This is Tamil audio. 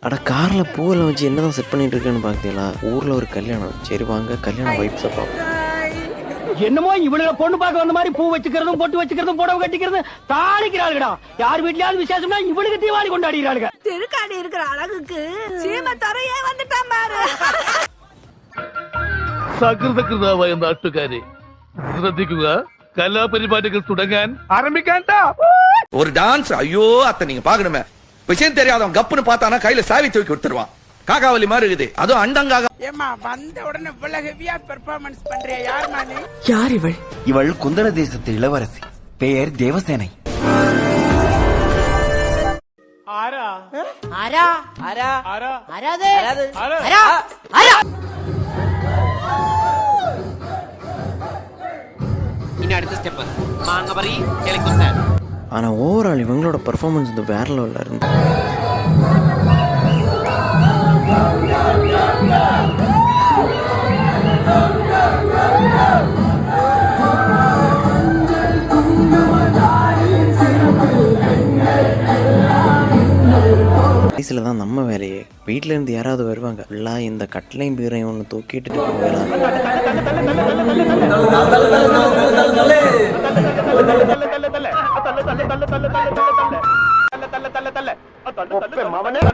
அட கார்ல பூவெல்லாம் வச்சு என்னதான் செட் பண்ணிட்டு இருக்கேன்னு பாத்தீங்களா? ஊர்ல ஒரு கல்யாணம். சரி வாங்க கல்யாண வைப்ஸ் பார்ப்போம். என்னமோ இவளுங்க பொண்ணு பார்க்க வந்த மாதிரி பூ வச்சுக்கிறதும் பொட்டு வச்சுக்கிறதும் புடவை கட்டிக்கிறதும் தாளிக்கிறாளுடா. யார் வீட்லயாவது விசேஷம்னா இவளுக்கு தீபாவளி கொண்டாடிக்கிறாளுங்க. திருக்காடி இருக்கிற அழகுக்கு சீமத்துறையே வந்துட்டான் பாரு. സകൃതകൃതാവായ നാട്ടുകാരെ ശ്രദ്ധിക്കുക, കലാപരിപാടികൾ തുടങ്ങാൻ ആരംഭിക്കാൻ. ஒரு டான்ஸ் ஐயோ அத்தை நீங்க பாக்கணுமே, விஷயம் தெரியாதவன் கப்புன்னு பார்த்தானா கையில சாவி தூக்கி கொடுத்துருவான். காக்காவலி மாதிரி இருக்குது, அதுவும் அண்டங்காக. ஏமா வந்த உடனே இவ்வளவு ஹெவியா பெர்ஃபார்மன்ஸ் பண்றியா? யாருமா நீ? யார் இவள்? இவள் குந்தல தேசத்து இளவரசி, பெயர் தேவசேனை. ஆரா ஆரா ஆரா ஆரா ஆராது ஆரா ஆரா. இனி அடுத்த ஸ்டெப் மாங்க பரி ஹெலிகாப்டர். ஆனா ஓவரால் இவங்களோட பெர்ஃபார்மன்ஸ் வந்து வேற லெவல்ல இருந்து. கடைசியில தான் நம்ம வேலையே. வீட்டுல இருந்து யாராவது வருவாங்க, எல்லாம் இந்த கட்டளையும் பீரையும் ஒன்று தூக்கிட்டு போகலாம்.